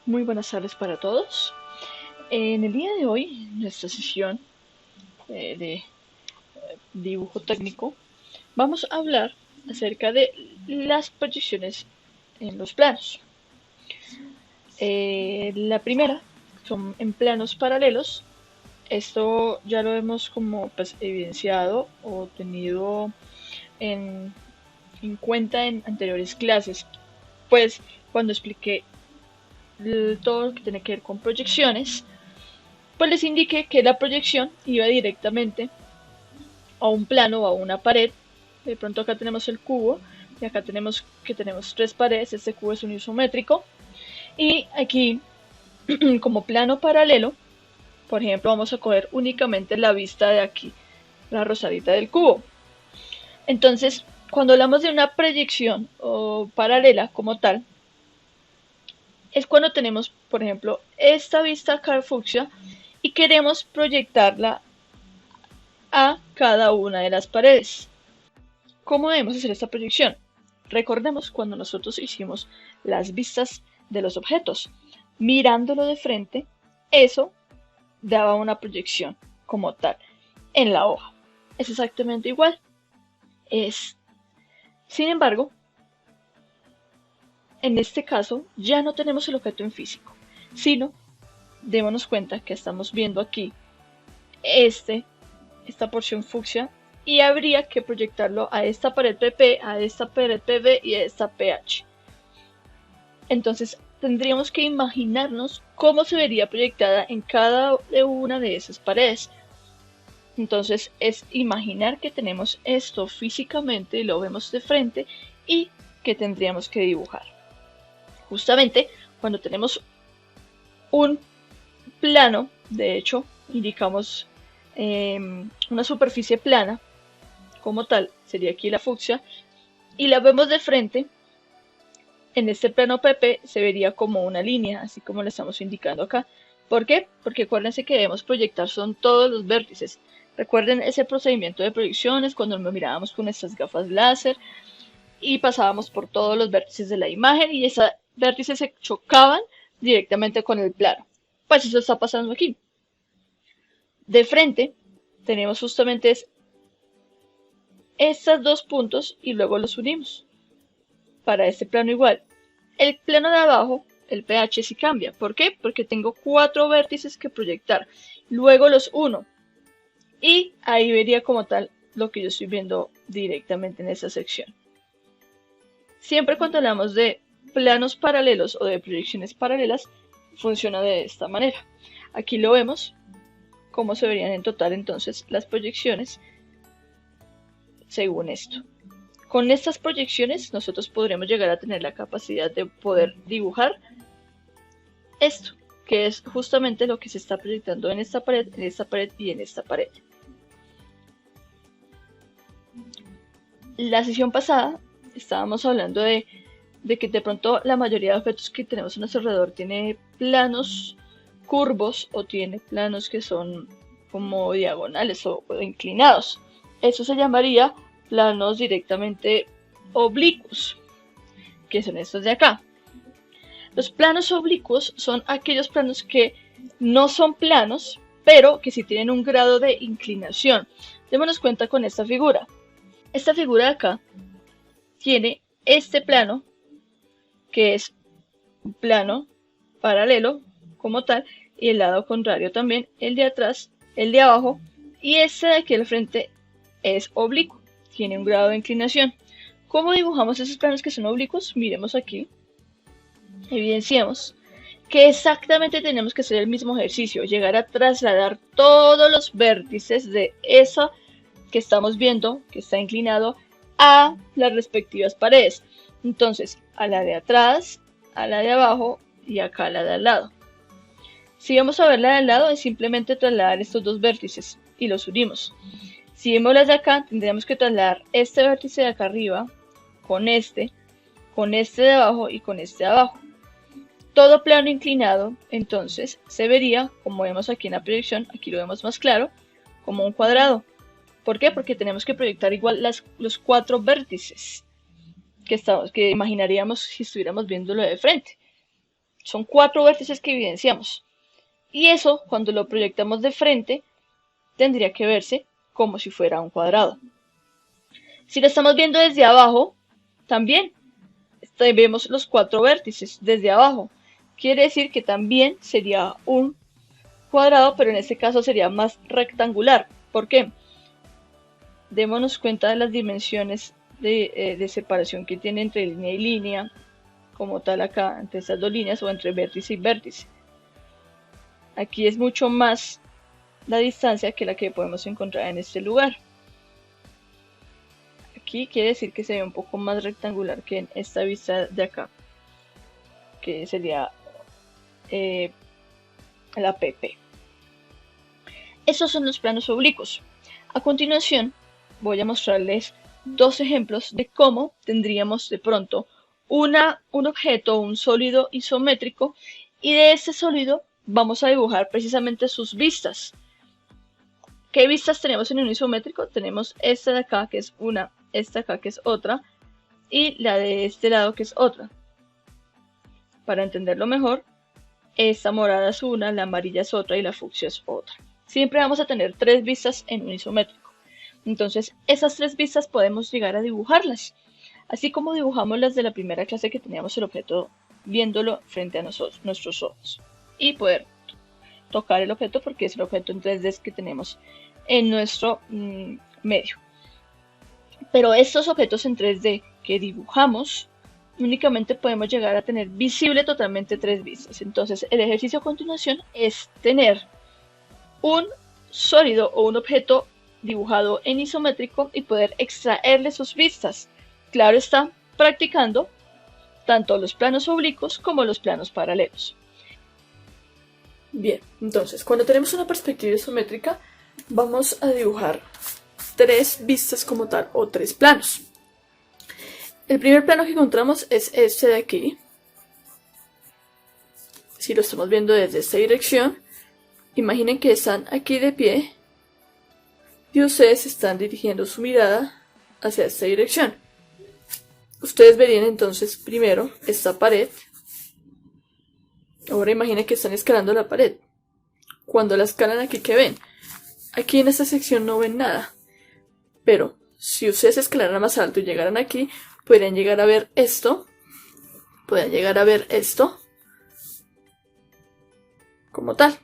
Muy buenas tardes para todos. En el día de hoy, en nuestra sesión de dibujo técnico, vamos a hablar acerca de las proyecciones en los planos. La primera son en planos paralelos. Esto ya lo hemos como pues, evidenciado o tenido en, en cuenta en anteriores clases, pues cuando expliqué todo lo que tiene que ver con proyecciones, pues les indiqué que la proyección iba directamente a un plano o a una pared. De pronto acá tenemos el cubo y acá tenemos tres paredes. Este cubo es un isométrico y aquí como plano paralelo, por ejemplo, vamos a coger únicamente la vista de aquí, la rosadita del cubo. Entonces, cuando hablamos de una proyección o paralela como tal, es cuando tenemos, por ejemplo, esta vista acá fucsia y queremos proyectarla a cada una de las paredes. ¿Cómo debemos hacer esta proyección? Recordemos cuando nosotros hicimos las vistas de los objetos. Mirándolo de frente, eso daba una proyección como tal en la hoja. Es exactamente igual. Sin embargo, en este caso ya no tenemos el objeto en físico, sino démonos cuenta que estamos viendo aquí esta porción fucsia y habría que proyectarlo a esta pared PP, a esta pared PB y a esta PH. Entonces tendríamos que imaginarnos cómo se vería proyectada en cada una de esas paredes. Entonces es imaginar que tenemos esto físicamente y lo vemos de frente y que tendríamos que dibujar. Justamente cuando tenemos un plano, de hecho indicamos una superficie plana como tal, sería aquí la fucsia, y la vemos de frente. En este plano PP se vería como una línea, así como lo estamos indicando acá. ¿Por qué? Porque acuérdense que debemos proyectar son todos los vértices. Recuerden ese procedimiento de proyecciones cuando nos mirábamos con estas gafas láser y pasábamos por todos los vértices de la imagen y esos vértices se chocaban directamente con el plano. Pues eso está pasando aquí. De frente tenemos justamente estos dos puntos y luego los unimos. Para este plano igual. El plano de abajo, el pH sí cambia. ¿Por qué? Porque tengo 4 vértices que proyectar. Luego los uno. Y ahí vería como tal lo que yo estoy viendo directamente en esta sección. Siempre cuando hablamos de planos paralelos o de proyecciones paralelas, funciona de esta manera. Aquí lo vemos, cómo se verían en total entonces las proyecciones según esto. Con estas proyecciones nosotros podremos llegar a tener la capacidad de poder dibujar esto, que es justamente lo que se está proyectando en esta pared y en esta pared. La sesión pasada estábamos hablando de que de pronto la mayoría de objetos que tenemos a nuestro alrededor tiene planos curvos o tiene planos que son como diagonales o inclinados. Eso se llamaría planos directamente oblicuos, que son estos de acá. Los planos oblicuos son aquellos planos que no son planos, pero que sí tienen un grado de inclinación. Démonos cuenta con esta figura. Esta figura de acá tiene este plano, que es un plano paralelo como tal, y el lado contrario también, el de atrás, el de abajo, y este de aquí al frente es oblicuo, tiene un grado de inclinación. ¿Cómo dibujamos esos planos que son oblicuos? Miremos aquí, evidenciemos que exactamente tenemos que hacer el mismo ejercicio, llegar a trasladar todos los vértices de esa que estamos viendo, que está inclinado, a las respectivas paredes. Entonces, a la de atrás, a la de abajo y acá a la de al lado. Si vamos a ver la de al lado, es simplemente trasladar estos dos vértices y los unimos. Si vemos las de acá, tendríamos que trasladar este vértice de acá arriba con este de abajo y con este de abajo. Todo plano inclinado, entonces, se vería, como vemos aquí en la proyección, aquí lo vemos más claro, como un cuadrado. ¿Por qué? Porque tenemos que proyectar igual los 4 vértices que imaginaríamos si estuviéramos viéndolo de frente. Son 4 vértices que evidenciamos. Y eso, cuando lo proyectamos de frente, tendría que verse como si fuera un cuadrado. Si lo estamos viendo desde abajo, también vemos los 4 vértices desde abajo. Quiere decir que también sería un cuadrado, pero en este caso sería más rectangular. ¿Por qué? Démonos cuenta de las dimensiones de separación que tiene entre línea y línea, como tal acá, entre estas dos líneas o entre vértice y vértice. Aquí es mucho más la distancia que la que podemos encontrar en este lugar. Aquí quiere decir que se ve un poco más rectangular que en esta vista de acá, que sería la PP. Estos son los planos oblicuos. A continuación voy a mostrarles dos ejemplos de cómo tendríamos de pronto un objeto, un sólido isométrico, y de este sólido vamos a dibujar precisamente sus vistas. ¿Qué vistas tenemos en un isométrico? Tenemos esta de acá que es una, esta de acá que es otra, y la de este lado que es otra. Para entenderlo mejor, esta morada es una, la amarilla es otra y la fucsia es otra. Siempre vamos a tener 3 vistas en un isométrico. Entonces, esas 3 vistas podemos llegar a dibujarlas, así como dibujamos las de la primera clase que teníamos el objeto viéndolo frente a nosotros, nuestros ojos, y poder tocar el objeto porque es el objeto en 3D que tenemos en nuestro medio. Pero estos objetos en 3D que dibujamos, únicamente podemos llegar a tener visible totalmente 3 vistas. Entonces, el ejercicio a continuación es tener un sólido o un objeto dibujado en isométrico y poder extraerle sus vistas. Claro está, practicando tanto los planos oblicuos como los planos paralelos. Bien, entonces, cuando tenemos una perspectiva isométrica, vamos a dibujar 3 vistas como tal, o 3 planos. El primer plano que encontramos es este de aquí. Si lo estamos viendo desde esta dirección, imaginen que están aquí de pie y ustedes están dirigiendo su mirada hacia esta dirección. Ustedes verían entonces primero esta pared. Ahora imaginen que están escalando la pared. Cuando la escalan aquí, ¿qué ven? Aquí en esta sección no ven nada. Pero si ustedes escalaran más alto y llegaran aquí, podrían llegar a ver esto. Podrían llegar a ver esto. Como tal.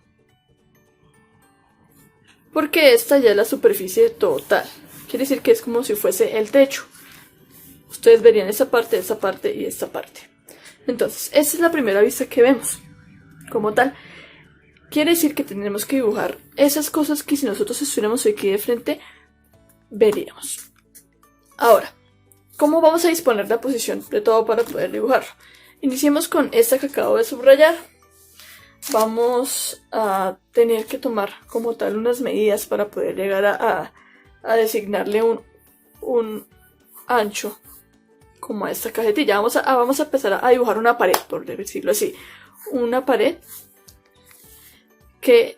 Porque esta ya es la superficie total. Quiere decir que es como si fuese el techo. Ustedes verían esta parte y esta parte. Entonces, esta es la primera vista que vemos. Como tal. Quiere decir que tendremos que dibujar esas cosas que si nosotros estuviéramos aquí de frente, veríamos. Ahora, ¿cómo vamos a disponer la posición de todo para poder dibujarlo? Iniciemos con esta que acabo de subrayar. Vamos a tener que tomar como tal unas medidas para poder llegar a designarle un ancho como a esta cajetilla. Vamos a empezar a dibujar una pared, por decirlo así. Una pared que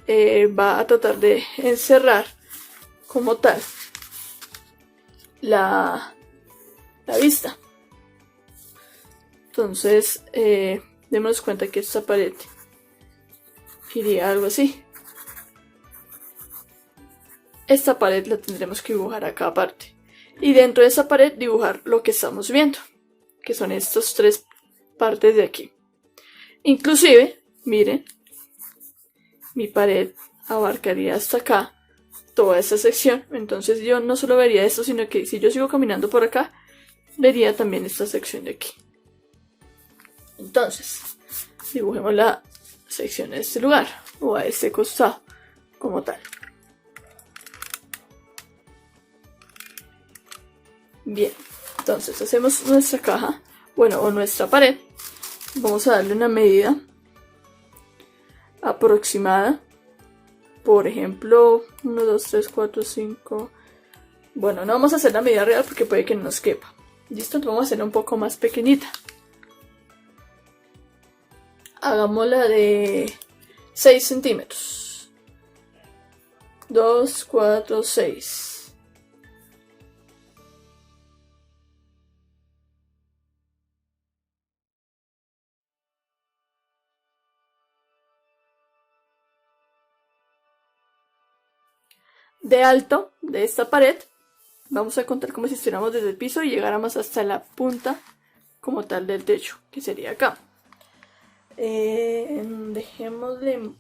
va a tratar de encerrar como tal la vista. Entonces, démonos cuenta que esta pared iría algo así. Esta pared la tendremos que dibujar acá aparte. Y dentro de esa pared dibujar lo que estamos viendo, que son estas 3 partes de aquí. Inclusive, miren, mi pared abarcaría hasta acá toda esta sección. Entonces yo no solo vería esto, sino que si yo sigo caminando por acá, vería también esta sección de aquí. Entonces, dibujemos la sección de este lugar, o a este costado, como tal. Bien, entonces hacemos nuestra caja, bueno, o nuestra pared. Vamos a darle una medida aproximada. Por ejemplo, 1, 2, 3, 4, 5. Bueno, no vamos a hacer la medida real porque puede que no nos quepa. Listo, entonces vamos a hacerla un poco más pequeñita. Hagámosla de 6 centímetros. 2, 4, 6. de alto de esta pared. Vamos a contar como si estuviéramos desde el piso y llegáramos hasta la punta como tal del techo, que sería acá. Dejémosle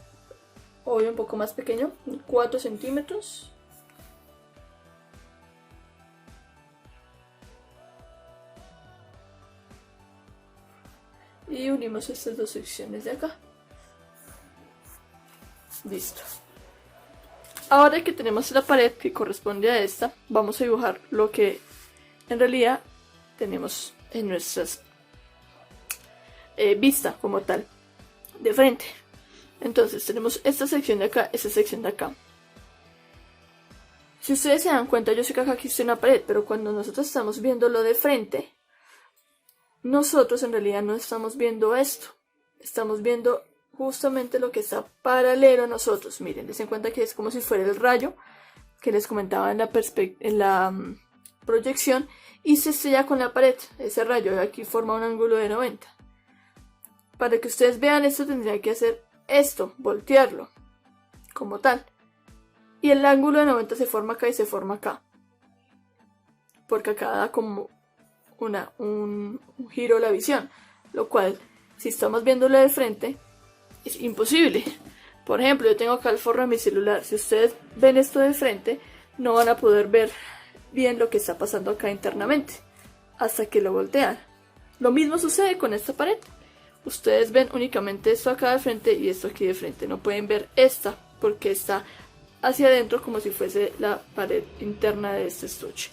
hoy un poco más pequeño, 4 centímetros. Y unimos estas dos secciones de acá. Listo. Ahora que tenemos la pared que corresponde a esta, vamos a dibujar lo que en realidad tenemos en nuestras vista como tal, de frente. Entonces tenemos esta sección de acá, esta sección de acá. Si ustedes se dan cuenta, yo sé que acá existe una pared, pero cuando nosotros estamos viendo lo de frente, nosotros en realidad no estamos viendo esto. Estamos viendo justamente lo que está paralelo a nosotros. Miren, den cuenta que es como si fuera el rayo que les comentaba en la proyección y se estrella con la pared. Ese rayo de aquí forma un ángulo de 90. Para que ustedes vean esto tendría que hacer esto, voltearlo como tal. Y el ángulo de 90 se forma acá y se forma acá. Porque acá da como un giro a la visión. Lo cual, si estamos viéndolo de frente, es imposible. Por ejemplo, yo tengo acá el forro de mi celular. Si ustedes ven esto de frente, no van a poder ver bien lo que está pasando acá internamente. Hasta que lo voltean. Lo mismo sucede con esta pared. Ustedes ven únicamente esto acá de frente y esto aquí de frente. No pueden ver esta porque está hacia adentro como si fuese la pared interna de este estuche.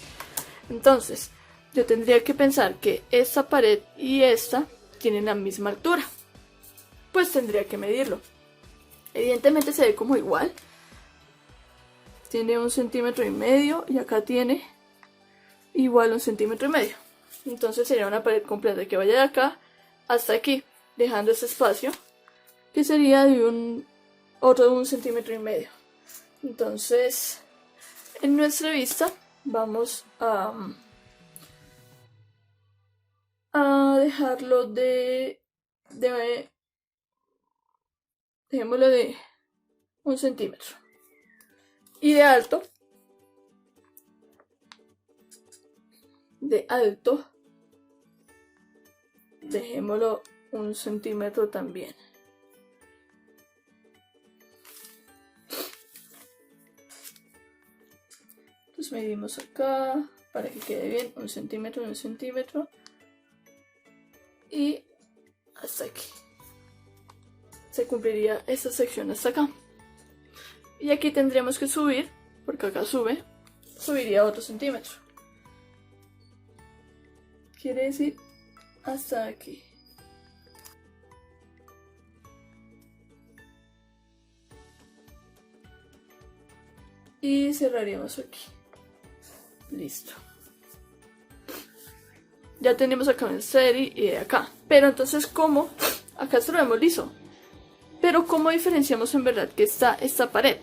Entonces, yo tendría que pensar que esta pared y esta tienen la misma altura. Pues tendría que medirlo. Evidentemente se ve como igual. Tiene 1,5 centímetros y acá tiene igual 1,5 centímetros. Entonces sería una pared completa que vaya de acá hasta aquí, dejando ese espacio que sería de otro 1,5 centímetros. Entonces, en nuestra vista vamos a dejarlo dejémoslo de 1 centímetro. Y de alto, dejémoslo 1 centímetro también. Entonces medimos acá para que quede bien, 1 centímetro, 1 centímetro. Y hasta aquí. Se cumpliría esta sección hasta acá. Y aquí tendríamos que subir, porque acá subiría otro centímetro. Quiere decir hasta aquí. Y cerraríamos aquí. Listo. Ya tenemos acá una serie y de acá. Pero entonces, ¿cómo? Acá se lo vemos liso. Pero ¿cómo diferenciamos en verdad que está esta pared?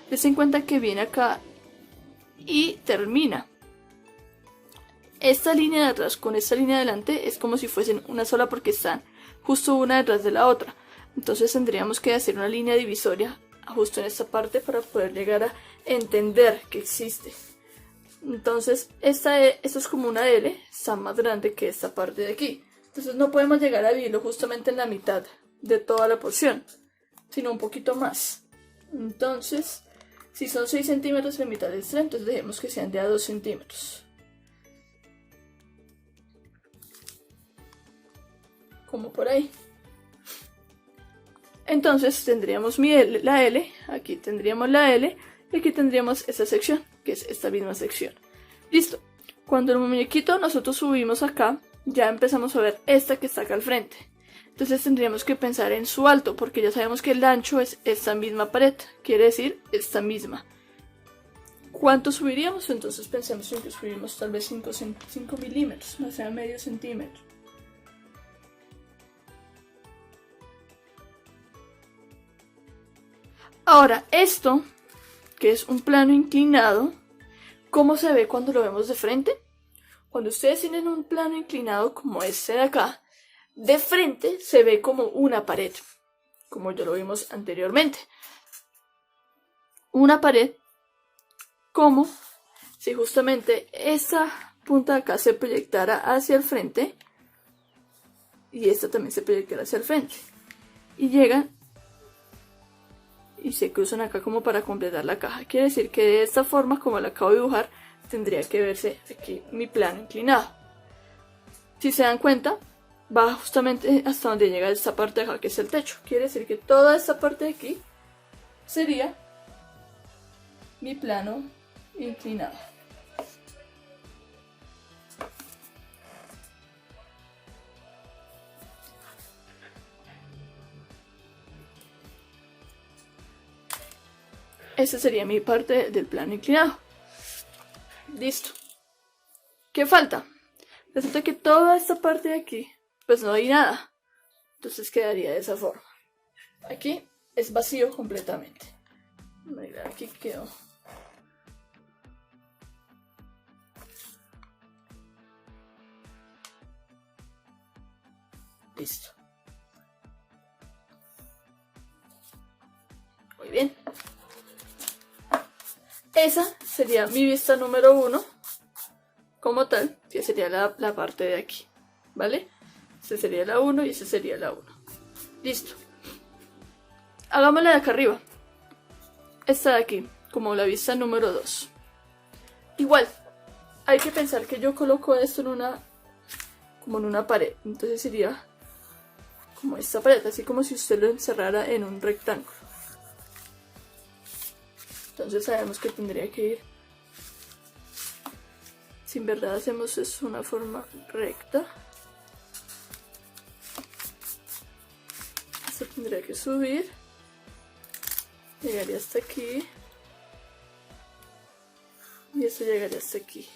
Les en cuenta que viene acá y termina. Esta línea de atrás con esta línea de adelante es como si fuesen una sola porque están justo una detrás de la otra. Entonces tendríamos que hacer una línea divisoria justo en esta parte para poder llegar a entender que existe. Entonces esto es como una L, está más grande que esta parte de aquí. Entonces no podemos llegar a dividirlo justamente en la mitad de toda la porción, sino un poquito más. Entonces, si son 6 centímetros la mitad de esta, entonces dejemos que sean de a 2 centímetros. Como por ahí. Entonces tendríamos la L, aquí tendríamos la L y aquí tendríamos esta sección, que es esta misma sección. Listo. Cuando el muñequito nosotros subimos acá, ya empezamos a ver esta que está acá al frente. Entonces tendríamos que pensar en su alto, porque ya sabemos que el ancho es esta misma pared, quiere decir esta misma. ¿Cuánto subiríamos? Entonces pensemos en que subimos tal vez 5 milímetros, o sea, medio centímetro. Ahora, esto, que es un plano inclinado, ¿cómo se ve cuando lo vemos de frente? Cuando ustedes tienen un plano inclinado como este de acá, de frente se ve como una pared, como ya lo vimos anteriormente. Una pared como si justamente esa punta de acá se proyectara hacia el frente y esta también se proyectara hacia el frente. Y llegan y se cruzan acá como para completar la caja. Quiere decir que de esta forma, como la acabo de dibujar, tendría que verse aquí mi plano inclinado. Si se dan cuenta, va justamente hasta donde llega esta parte de acá, que es el techo. Quiere decir que toda esta parte de aquí sería mi plano inclinado. Esa sería mi parte del plano inclinado. Listo. ¿Qué falta? Resulta que toda esta parte de aquí, pues no hay nada. Entonces quedaría de esa forma. Aquí es vacío completamente. Mira, aquí quedó. Listo. Muy bien. Esa sería mi vista número 1, como tal, que sería la parte de aquí, ¿vale? Esta sería la 1 y esta sería la 1. Listo. Hagámosla de acá arriba. Esta de aquí, como la vista número 2. Igual, hay que pensar que yo coloco esto como en una pared. Entonces sería como esta pared, así como si usted lo encerrara en un rectángulo. Entonces sabemos que tendría que ir, si en verdad hacemos eso una forma recta, esto tendría que subir, llegaría hasta aquí, y esto llegaría hasta aquí.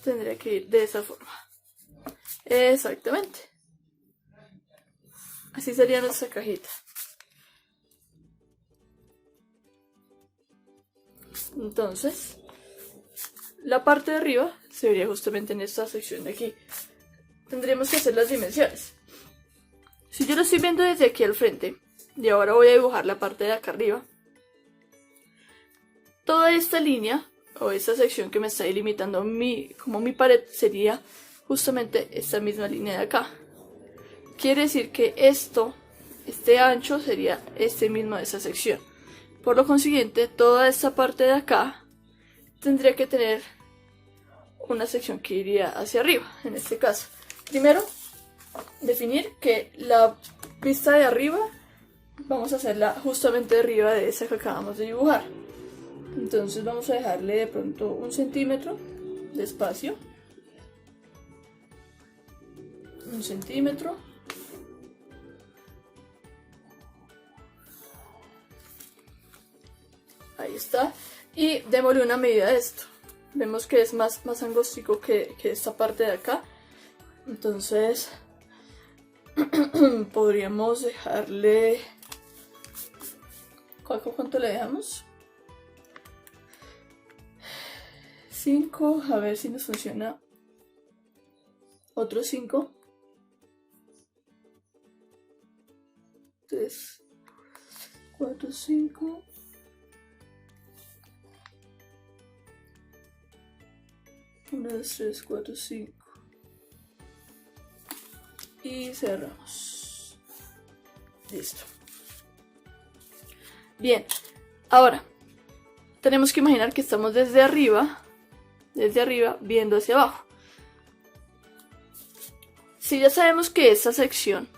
Tendría que ir de esa forma. Exactamente. Así sería nuestra cajita. Entonces, la parte de arriba se vería justamente en esta sección de aquí. Tendríamos que hacer las dimensiones. Si yo lo estoy viendo desde aquí al frente, y ahora voy a dibujar la parte de acá arriba, toda esta línea o esta sección que me está delimitando como mi pared sería justamente esta misma línea de acá. Quiere decir que este ancho sería este mismo de esa sección. Por lo consiguiente, toda esta parte de acá tendría que tener una sección que iría hacia arriba, en este caso. Primero, definir que la vista de arriba vamos a hacerla justamente arriba de esa que acabamos de dibujar. Entonces vamos a dejarle de pronto 1 centímetro de espacio. 1 centímetro. Ahí está. Y démosle una medida a esto. Vemos que es más angostico que esta parte de acá. Entonces podríamos dejarle... ¿Cuánto le dejamos? 5, a ver si nos funciona. Otros 5. 3, 4, 5. Uno, 2, 3, 4, 5. Y cerramos. Listo. Bien, ahora tenemos que imaginar que estamos desde arriba viendo hacia abajo. Si ya sabemos que esta sección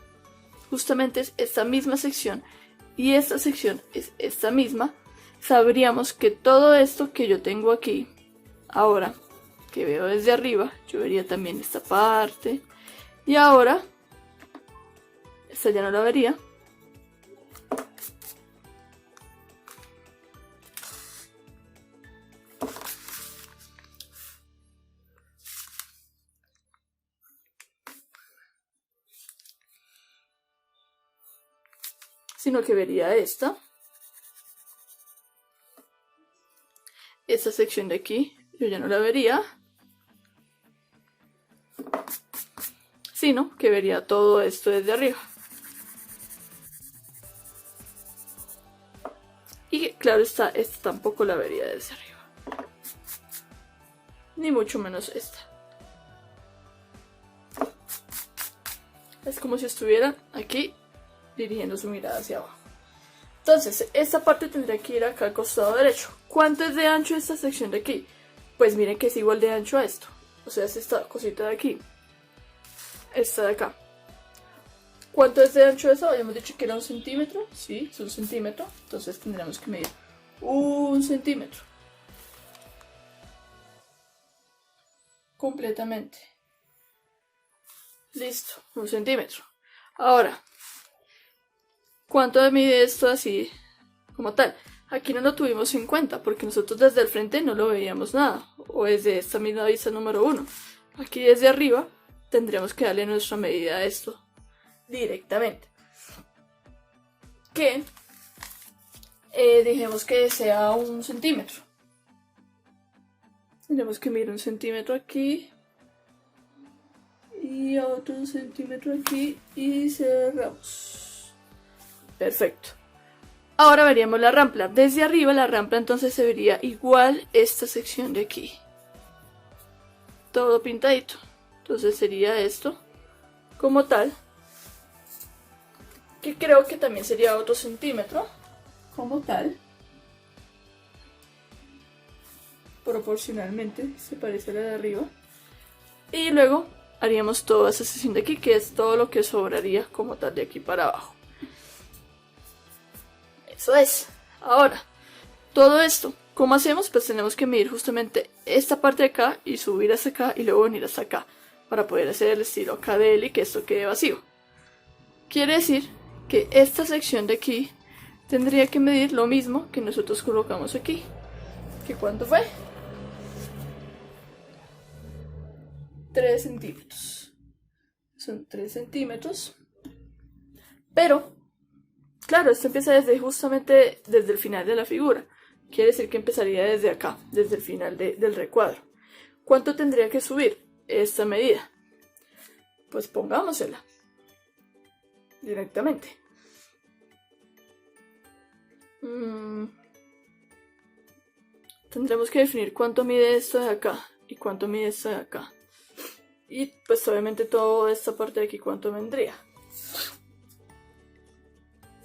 justamente es esta misma sección y esta sección es esta misma, sabríamos que todo esto que yo tengo aquí ahora, que veo desde arriba, yo vería también esta parte, y ahora esta ya no la vería. Sino que vería esta. esta sección de aquí yo ya no la vería, sino que vería todo esto desde arriba. Y claro está, esta tampoco la vería desde arriba, ni mucho menos esta. Es como si estuvieran aquí dirigiendo su mirada hacia abajo. Entonces, esta parte tendría que ir acá al costado derecho. ¿Cuánto es de ancho esta sección de aquí? Pues miren que es igual de ancho a esto. O sea, es esta cosita de aquí. Esta de acá. ¿Cuánto es de ancho eso? Habíamos dicho que era 1 centímetro. Sí, es 1 centímetro. Entonces tendremos que medir 1 centímetro. Completamente. Listo, 1 centímetro. Ahora, ¿cuánto mide esto así como tal? Aquí no lo tuvimos en cuenta porque nosotros desde el frente no lo veíamos nada. O desde esta misma vista número 1. Aquí desde arriba tendríamos que darle nuestra medida a esto directamente. Que dejemos que sea 1 centímetro. Tendremos que medir 1 centímetro aquí. Y otro 1 centímetro aquí y cerramos. Perfecto. Ahora veríamos la rampla. Desde arriba la rampla entonces se vería igual esta sección de aquí. Todo pintadito. Entonces sería esto como tal. Que creo que también sería otro centímetro como tal. Proporcionalmente se parece a la de arriba. Y luego haríamos toda esa sección de aquí, que es todo lo que sobraría como tal de aquí para abajo. Eso es. Ahora, todo esto, ¿cómo hacemos? Pues tenemos que medir justamente esta parte de acá y subir hasta acá y luego venir hasta acá para poder hacer el estilo acá de él y que esto quede vacío. Quiere decir que esta sección de aquí tendría que medir lo mismo que nosotros colocamos aquí. ¿Que cuánto fue? 3 centímetros. Son 3 centímetros. Pero, claro, esto empieza justamente desde el final de la figura. Quiere decir que empezaría desde acá, desde el final del recuadro. ¿Cuánto tendría que subir esta medida? Pues pongámosela directamente. Tendremos que definir cuánto mide esto de acá y cuánto mide esto de acá. Y pues obviamente toda esta parte de aquí cuánto vendría.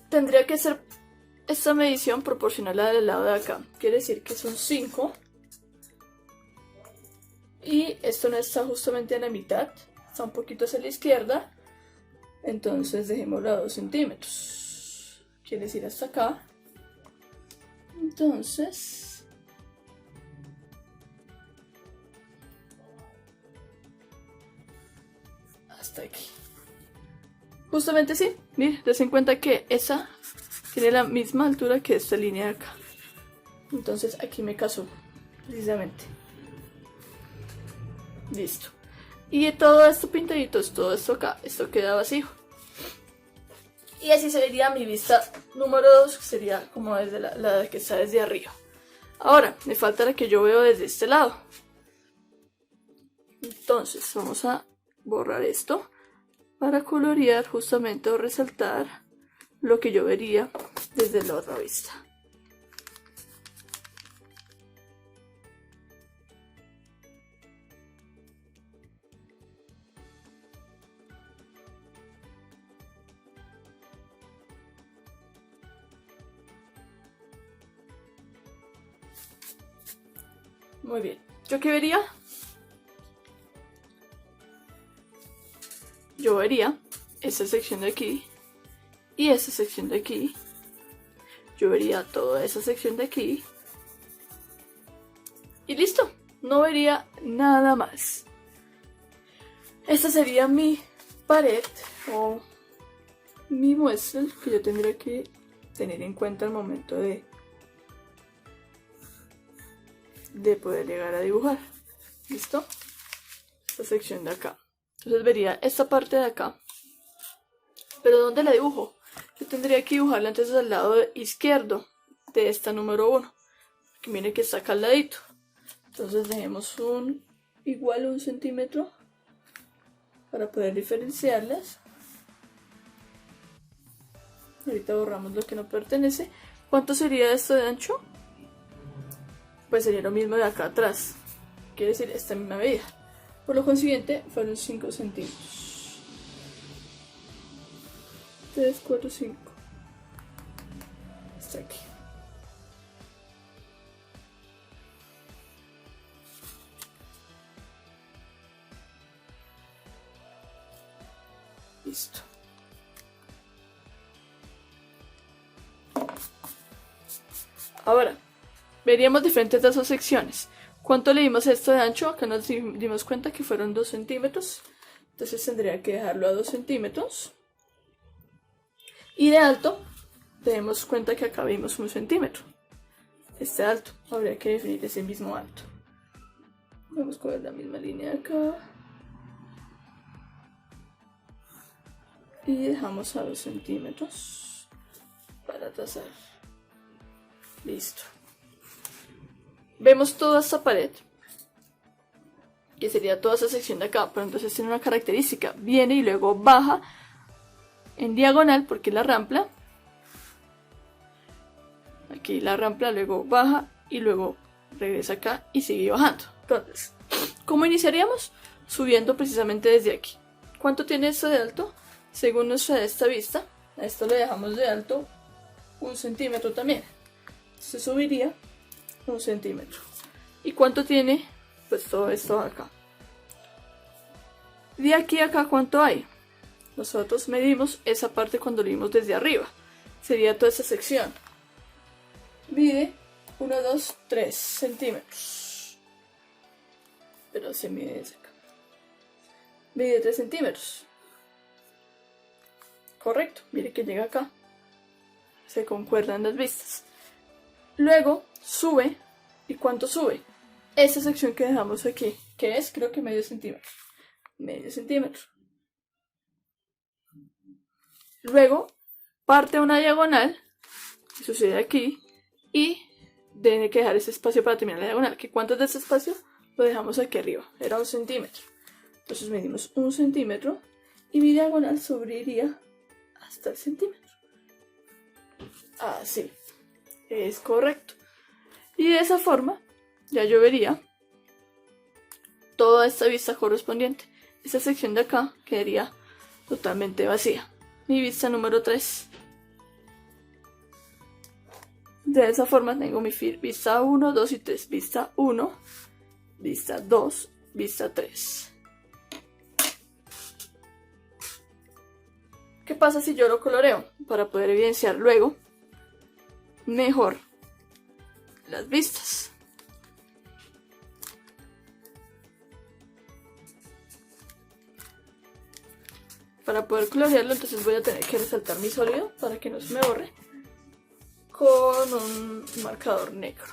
Tendría que ser esta medición proporcional a la del lado de acá. Quiere decir que son 5. Y esto no está justamente a la mitad. Está un poquito hacia la izquierda. Entonces dejémoslo a 2 centímetros. Quiere decir hasta acá. Entonces hasta aquí. Justamente sí. Mire, des en cuenta que esa tiene la misma altura que esta línea de acá. Entonces aquí me casó precisamente. Listo. Y todo esto pintaditos, todo esto acá, esto queda vacío. Y así sería mi vista número 2, que sería como desde la que está desde arriba. Ahora, me falta la que yo veo desde este lado. Entonces, vamos a borrar esto para colorear justamente o resaltar lo que yo vería desde la otra vista. Muy bien. ¿Yo qué vería? Yo vería esta sección de aquí y esta sección de aquí. Yo vería toda esa sección de aquí. Y listo. No vería nada más. Esta sería mi pared o mi muestra que yo tendría que tener en cuenta al momento de poder llegar a dibujar. ¿Listo? Esta sección de acá. Entonces vería esta parte de acá. ¿Pero dónde la dibujo? Yo tendría que dibujarla entonces al lado izquierdo de esta número 1. que mire que está acá al ladito. Entonces dejemos igual 1 centímetro para poder diferenciarlas. Ahorita borramos lo que no pertenece. ¿Cuánto sería esto de ancho? Pues sería lo mismo de acá atrás. Quiere decir esta misma medida. Por lo consiguiente fueron 5 centímetros. 3, 4, 5. Hasta aquí. Listo. Ahora, veríamos diferentes de esas secciones. ¿Cuánto le dimos esto de ancho? Acá nos dimos cuenta que fueron 2 centímetros. Entonces tendría que dejarlo a 2 centímetros. Y de alto, tenemos cuenta que acá vimos 1 centímetro. Este alto, habría que definir ese mismo alto. Vamos a coger la misma línea acá. Y dejamos a 2 centímetros para trazar. Listo. Vemos toda esta pared, que sería toda esa sección de acá, pero entonces tiene una característica. Viene y luego baja en diagonal, porque es la rampla. Aquí la rampla, luego baja y luego regresa acá y sigue bajando. Entonces, ¿cómo iniciaríamos? Subiendo precisamente desde aquí. ¿Cuánto tiene esto de alto? Según esta vista, a esto le dejamos de alto 1 centímetro también. Se subiría 1 centímetro. ¿Y cuánto tiene? Pues todo esto acá. De aquí a acá, ¿cuánto hay? Nosotros medimos esa parte cuando lo vimos desde arriba. Sería toda esa sección. Mide 1, 2, 3 centímetros. Pero se mide desde acá. Mide 3 centímetros. Correcto, mire que llega acá. Se concuerdan las vistas. Luego sube. ¿Y cuánto sube? Esa sección que dejamos aquí, que es creo que medio centímetro. Medio centímetro. Luego parte una diagonal, que sucede aquí, y tiene que dejar ese espacio para terminar la diagonal. ¿Que cuánto es de ese espacio? Lo dejamos aquí arriba, era 1 centímetro. Entonces medimos 1 centímetro y mi diagonal subiría hasta el centímetro. Así. Es correcto. Y de esa forma ya yo vería toda esta vista correspondiente. Esta sección de acá quedaría totalmente vacía. Mi vista número 3. De esa forma tengo mi vista 1, 2 y 3. Vista 1, vista 2, vista 3. ¿Qué pasa si yo lo coloreo? Para poder evidenciar luego mejor las vistas. Para poder colorearlo, entonces voy a tener que resaltar mi sólido para que no se me borre con un marcador negro.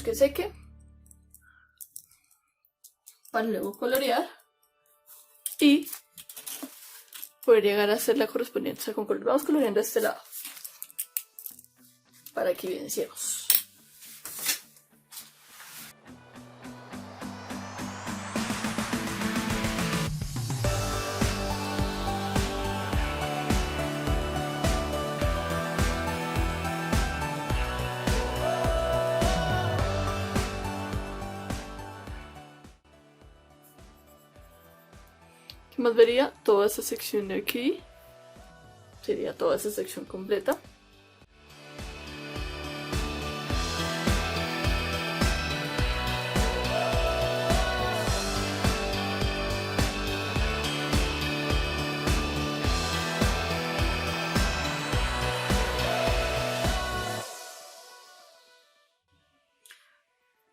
Que seque para luego colorear y poder llegar a hacer la correspondiente con color. Vamos coloreando a este lado. para que evidenciemos. ¿Qué más vería? Toda esa sección de aquí. Sería toda esa sección completa.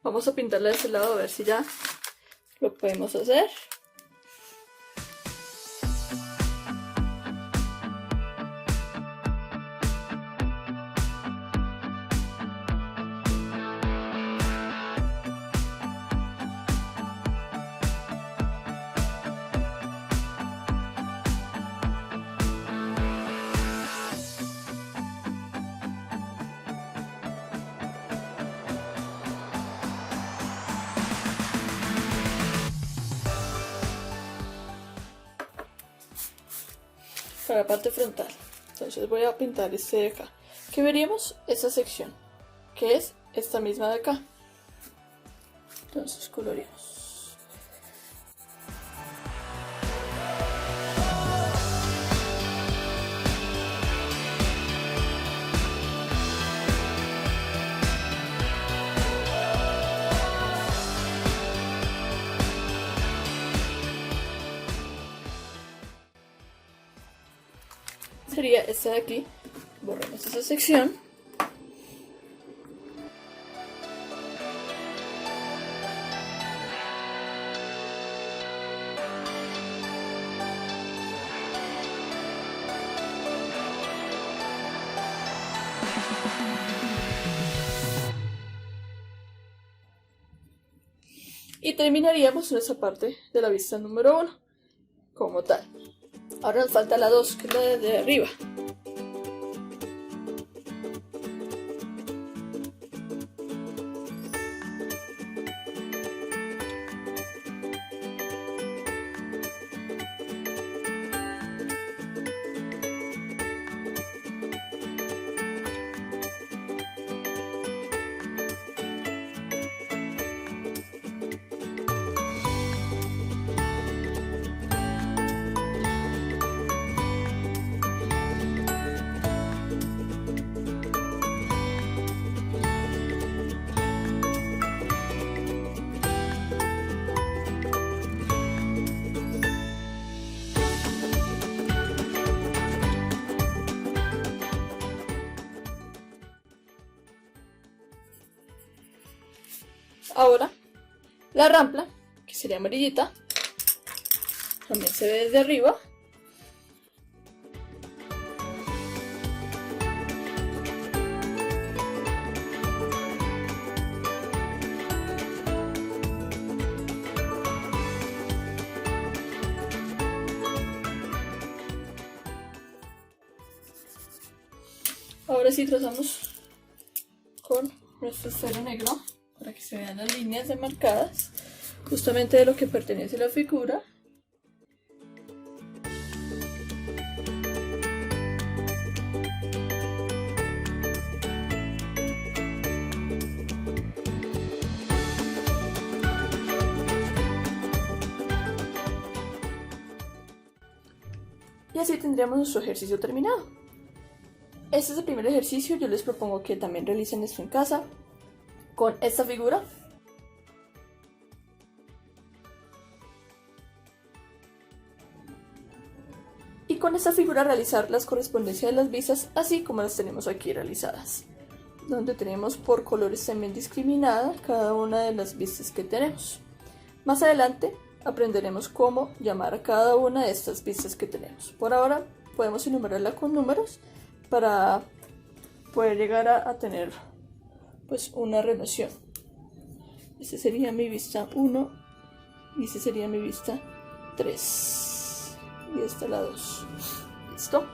Vamos a pintarla de este lado a ver si ya lo podemos hacer. Para la parte frontal, entonces voy a pintar este de acá. ¿Qué veríamos? Esa sección, que es esta misma de acá. Entonces coloreamos. Sería esta de aquí. Borramos esa sección. Y terminaríamos en esa parte de la vista número 1 como tal. Ahora nos falta la 2, que es la de arriba. Ahora, la rampla, que sería amarillita, también se ve desde arriba. Ahora sí trazamos con nuestro esfero negro para que se vean las líneas demarcadas justamente de lo que pertenece a la figura. Y así tendríamos nuestro ejercicio terminado. Este es el primer ejercicio, yo les propongo que también realicen esto en casa con esta figura. Y con esta figura realizar las correspondencias de las vistas, así como las tenemos aquí realizadas, donde tenemos por colores también discriminada cada una de las vistas que tenemos. Más adelante aprenderemos cómo llamar a cada una de estas vistas que tenemos. Por ahora podemos enumerarla con números para poder llegar a tener pues una relación. Esta sería mi vista 1 y esta sería mi vista 3 y esta la 2. ¿Listo?